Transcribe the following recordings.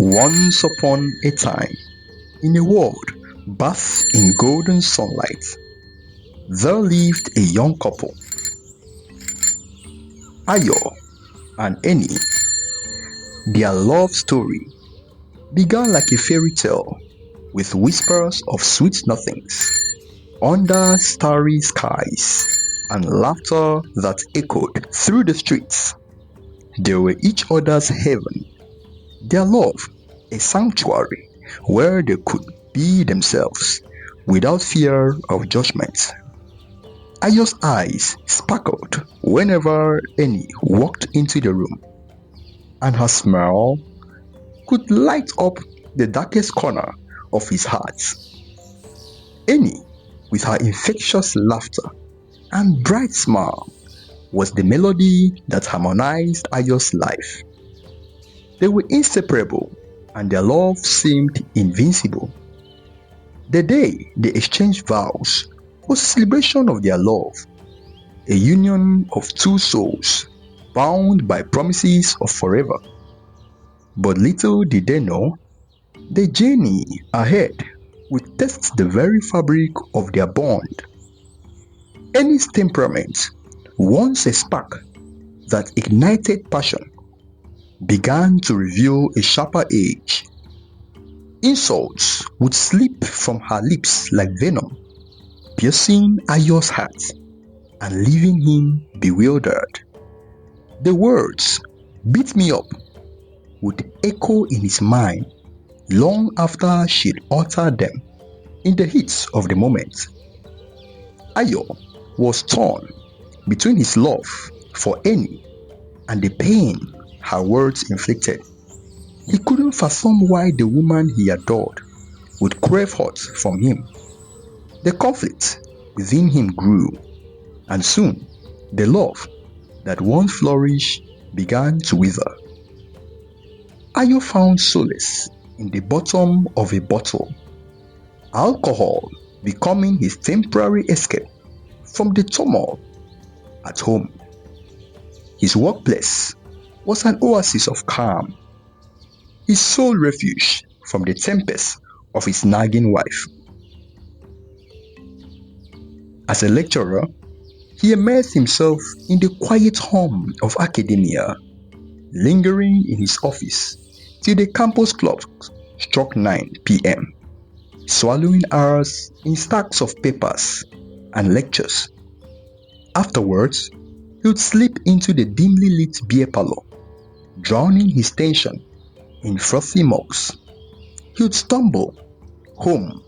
Once upon a time, in a world bathed in golden sunlight, there lived a young couple, Ayo and Eni. Their love story began like a fairy tale with whispers of sweet nothings under starry skies and laughter that echoed through the streets. They were each other's heaven, their love a sanctuary where they could be themselves without fear of judgment. Ayo's eyes sparkled whenever Eni walked into the room, and her smile could light up the darkest corner of his heart. Eni, with her infectious laughter and bright smile, was the melody that harmonized Ayo's life. They were inseparable, and their love seemed invincible. The day they exchanged vows was a celebration of their love, a union of two souls bound by promises of forever. But little did they know, the journey ahead would test the very fabric of their bond. Eni's temperament, once a spark that ignited passion, began to reveal a sharper edge. Insults would slip from her lips like venom, piercing Ayo's heart and leaving him bewildered. The words, "beat me up," would echo in his mind long after she'd uttered them in the heat of the moment. Ayo was torn between his love for Eni and the pain her words inflicted. He couldn't fathom why the woman he adored would crave hurt from him. The conflict within him grew, and soon the love that once flourished began to wither. Ayo found solace in the bottom of a bottle, alcohol becoming his temporary escape from the turmoil at home. His workplace was an oasis of calm, his sole refuge from the tempest of his nagging wife. As a lecturer, he immersed himself in the quiet hum of academia, lingering in his office till the campus clock struck 9 p.m., swallowing hours in stacks of papers and lectures. Afterwards, he would slip into the dimly lit beer parlor, drowning his tension in frothy mugs. He would stumble home,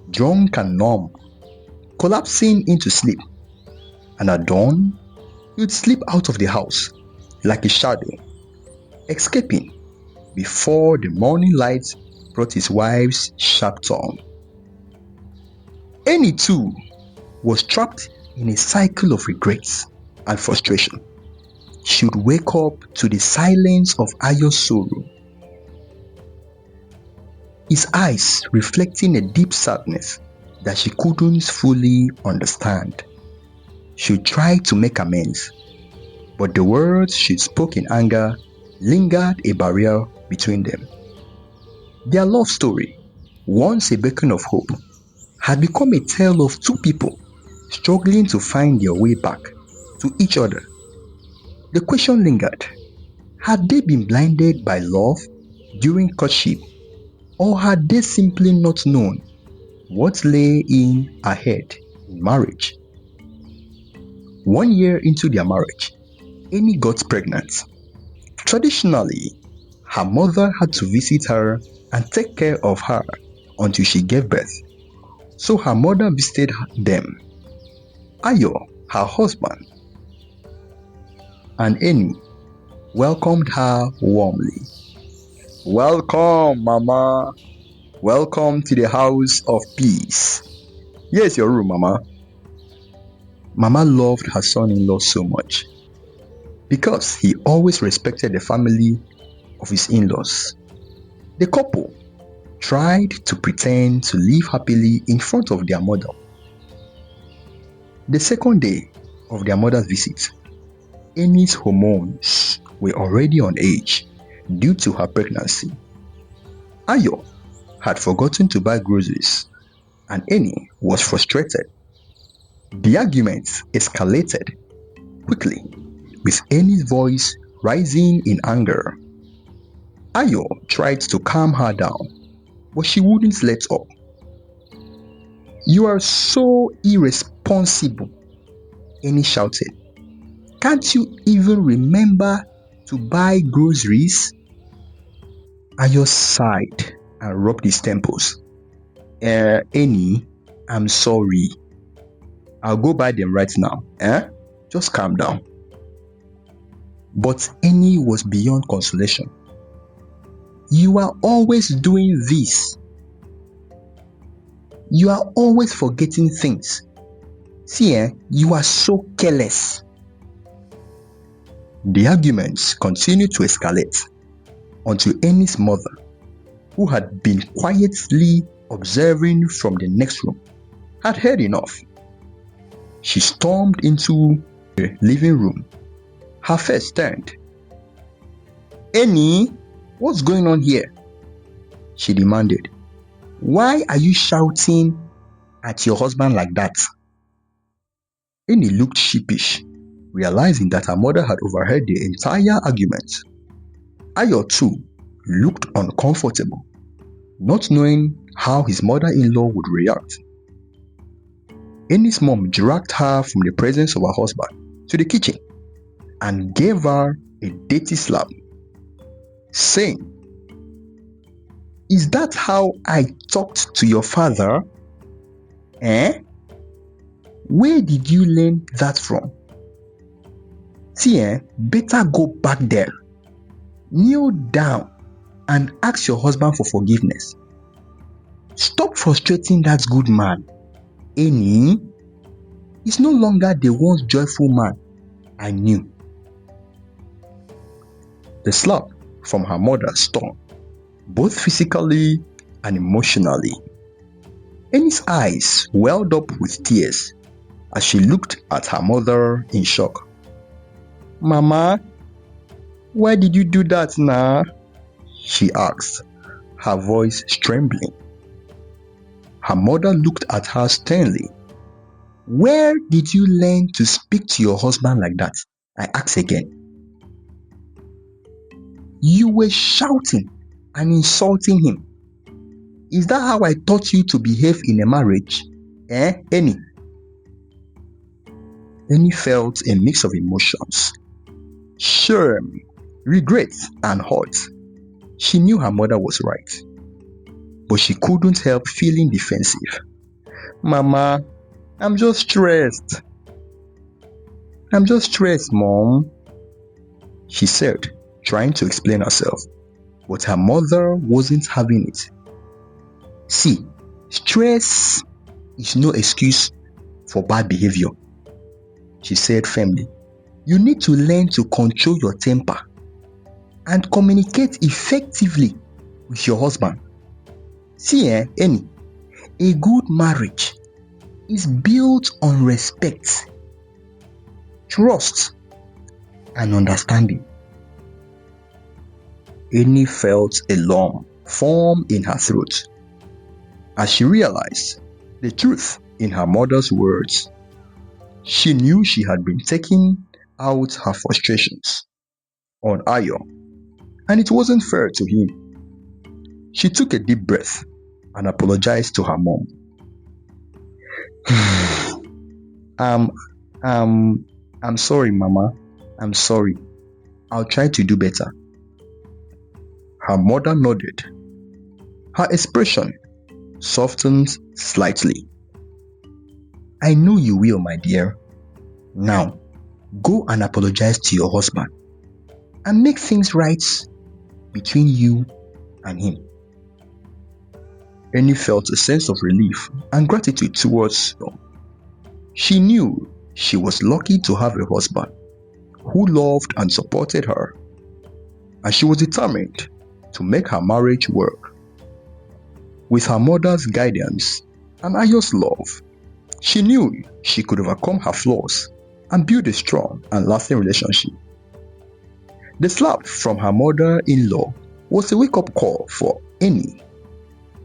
drunk and numb, collapsing into sleep, and at dawn, he would slip out of the house like a shadow, escaping before the morning light brought his wife's sharp tongue. Eni too was trapped in a cycle of regrets and frustration. She would wake up to the silence of Ayo's sorrow, his eyes reflecting a deep sadness that she couldn't fully understand. She would try to make amends, but the words she spoke in anger lingered a barrier between them. Their love story, once a beacon of hope, had become a tale of two people struggling to find their way back to each other. The question lingered: had they been blinded by love during courtship, or had they simply not known what lay in ahead in marriage? 1 year into their marriage, Eni got pregnant. Traditionally, her mother had to visit her and take care of her until she gave birth, so her mother visited them. Ayo, her husband, and Eni welcomed her warmly. "Welcome, Mama. Welcome to the house of peace. Here's your room, Mama." Mama loved her son-in-law so much because he always respected the family of his in-laws. The couple tried to pretend to live happily in front of their mother. The second day of their mother's visit, Eni's hormones were already on edge due to her pregnancy. Ayo had forgotten to buy groceries, and Annie was frustrated. The argument escalated quickly, with Annie's voice rising in anger. Ayo tried to calm her down, but she wouldn't let up. "You are so irresponsible," Annie shouted. "Can't you even remember to buy groceries?" Ayo sighed and rubbed his temples. Annie, I'm sorry. I'll go buy them right now. Just calm down." But Annie was beyond consolation. "You are always doing this. You are always forgetting things. See, you are so careless." The arguments continued to escalate until Annie's mother, who had been quietly observing from the next room, had heard enough. She stormed into the living room, her face turned. "Annie, what's going on here?" she demanded. "Why are you shouting at your husband like that?" Annie looked sheepish, realizing that her mother had overheard the entire argument. Ayo too looked uncomfortable, not knowing how his mother-in-law would react. Annie's mom dragged her from the presence of her husband to the kitchen and gave her a dirty slap, saying, "Is that how I talked to your father? Where did you learn that from? See, better go back there, kneel down and ask your husband for forgiveness. Stop frustrating that good man. Annie is no longer the once joyful man I knew." The slap from her mother stung, both physically and emotionally. Annie's eyes welled up with tears as she looked at her mother in shock. "Mama, why did you do that now?" she asked, her voice trembling. Her mother looked at her sternly. "Where did you learn to speak to your husband like that? I ask again. You were shouting and insulting him. Is that how I taught you to behave in a marriage? Annie?" Annie felt a mix of emotions: shame, regret, and hurt. She knew her mother was right, but she couldn't help feeling defensive. "Mama, I'm just stressed. I'm just stressed, Mom," she said, trying to explain herself. But her mother wasn't having it. "See, stress is no excuse for bad behavior," she said firmly. "You need to learn to control your temper and communicate effectively with your husband. See, Annie, a good marriage is built on respect, trust, and understanding." Annie felt a lump form in her throat as she realized the truth in her mother's words. She knew she had been taking out her frustrations on Ayo, and it wasn't fair to him. She took a deep breath and apologized to her mom. I'm sorry, Mama. I'm sorry. I'll try to do better." Her mother nodded. Her expression softened slightly. "I know you will, my dear. Now, go and apologize to your husband and make things right between you and him." Annie felt a sense of relief and gratitude towards him. She knew she was lucky to have a husband who loved and supported her, and she was determined to make her marriage work. With her mother's guidance and Ayo's love, she knew she could overcome her flaws and build a strong and lasting relationship. The slap from her mother-in-law was a wake-up call for Annie,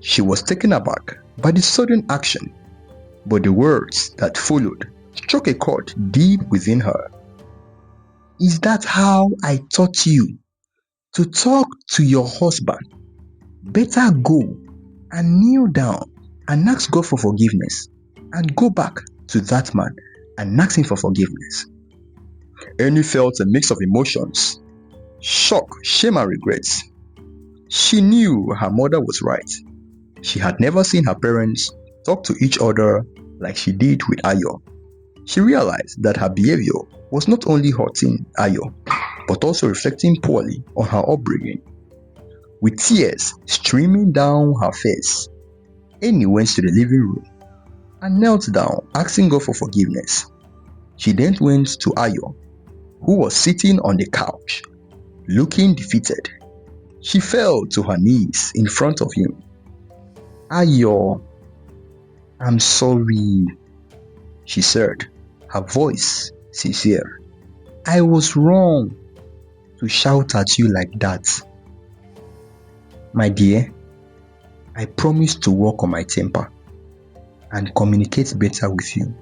she was taken aback by the sudden action, but the words that followed struck a chord deep within her. Is that how I taught you to talk to your husband? Better go and kneel down and ask God for forgiveness and go back to that man and ask him for forgiveness. Annie felt a mix of emotions, shock, shame, and regrets. She knew her mother was right. She had never seen her parents talk to each other like she did with Ayo. She realized that her behavior was not only hurting Ayo, but also reflecting poorly on her upbringing. With tears streaming down her face, Annie went to the living room and knelt down, asking God for forgiveness. She then went to Ayo, who was sitting on the couch, looking defeated. She fell to her knees in front of him. Ayo, I'm sorry, she said, her voice sincere. I was wrong to shout at you like that. My dear, I promise to work on my temper and communicate better with you.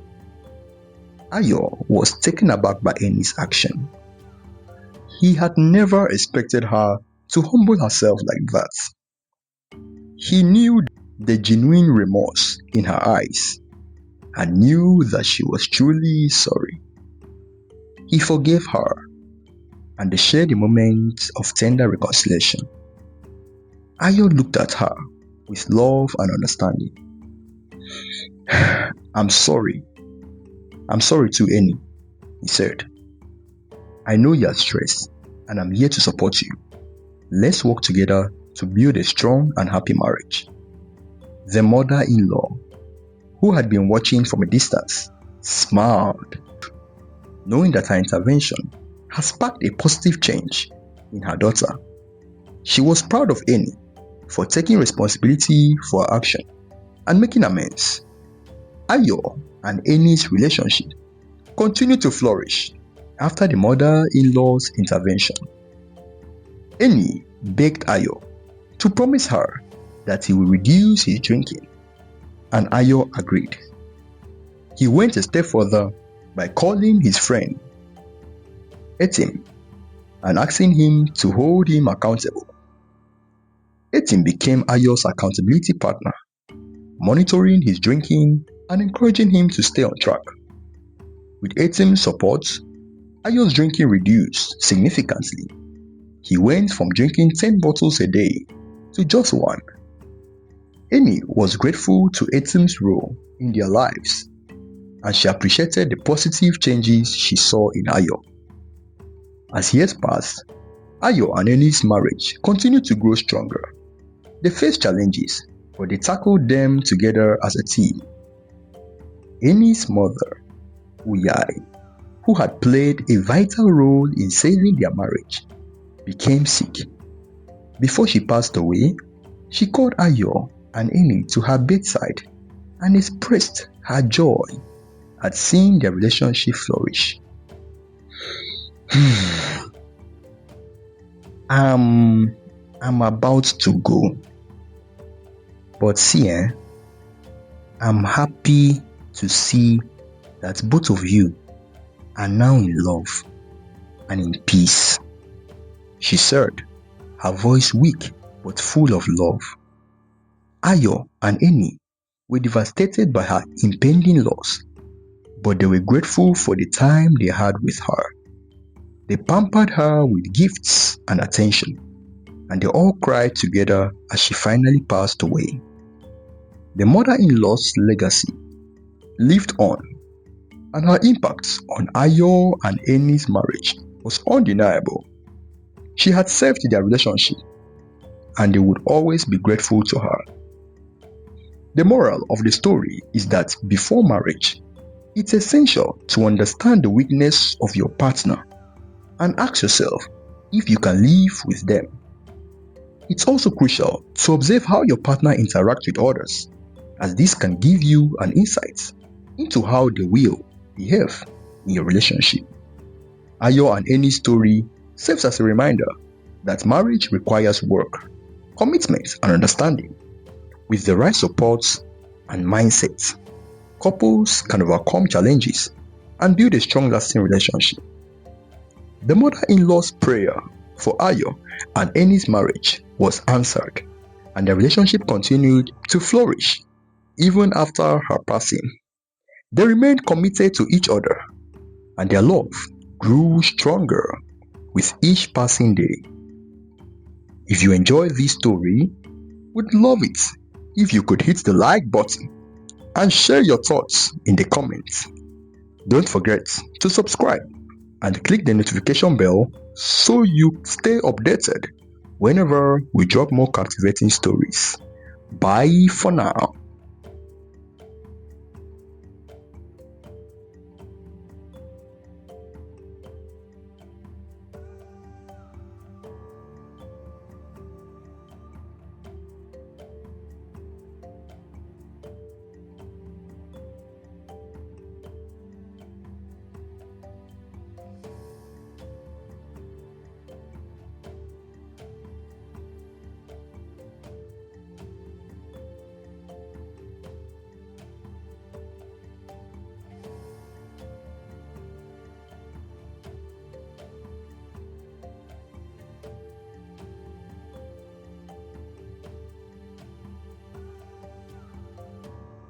Ayo was taken aback by Annie's action. He had never expected her to humble herself like that. He knew the genuine remorse in her eyes and knew that she was truly sorry. He forgave her and they shared a moment of tender reconciliation. Ayo looked at her with love and understanding. I'm sorry too, Annie, he said. I know you're stressed and I'm here to support you. Let's work together to build a strong and happy marriage. The mother-in-law, who had been watching from a distance, smiled, knowing that her intervention had sparked a positive change in her daughter. She was proud of Annie for taking responsibility for her action and making amends. Ayo and Annie's relationship continued to flourish after the mother-in-law's intervention. Annie begged Ayo to promise her that he will reduce his drinking, and Ayo agreed. He went a step further by calling his friend Etim and asking him to hold him accountable. Etim became Ayo's accountability partner, monitoring his drinking and encouraging him to stay on track. With Etim's support, Ayo's drinking reduced significantly. He went from drinking 10 bottles a day to just 1. Annie was grateful to Etim's role in their lives, and she appreciated the positive changes she saw in Ayo. As years passed, Ayo and Annie's marriage continued to grow stronger. They faced challenges, but they tackled them together as a team. Annie's mother, Uyai, who had played a vital role in saving their marriage, became sick. Before she passed away, she called Ayo and Annie to her bedside and expressed her joy at seeing their relationship flourish. I'm about to go, but see, I'm happy to see that both of you are now in love and in peace, she said, her voice weak but full of love. Ayo and Annie were devastated by her impending loss, but they were grateful for the time they had with her. They pampered her with gifts and attention, and they all cried together as she finally passed away. The mother-in-law's legacy lived on, and her impact on Ayo and Annie's marriage was undeniable. She had saved their relationship, and they would always be grateful to her. The moral of the story is that before marriage, it's essential to understand the weakness of your partner and ask yourself if you can live with them. It's also crucial to observe how your partner interacts with others, as this can give you an insight into how they will behave in your relationship. Ayo and Annie's story serves as a reminder that marriage requires work, commitment, and understanding. With the right support and mindset, couples can overcome challenges and build a strong, lasting relationship. The mother-in-law's prayer for Ayo and Eni's marriage was answered, and their relationship continued to flourish even after her passing. They remained committed to each other, and their love grew stronger with each passing day. If you enjoyed this story, we'd love it if you could hit the like button and share your thoughts in the comments. Don't forget to subscribe and click the notification bell so you stay updated whenever we drop more captivating stories. Bye for now.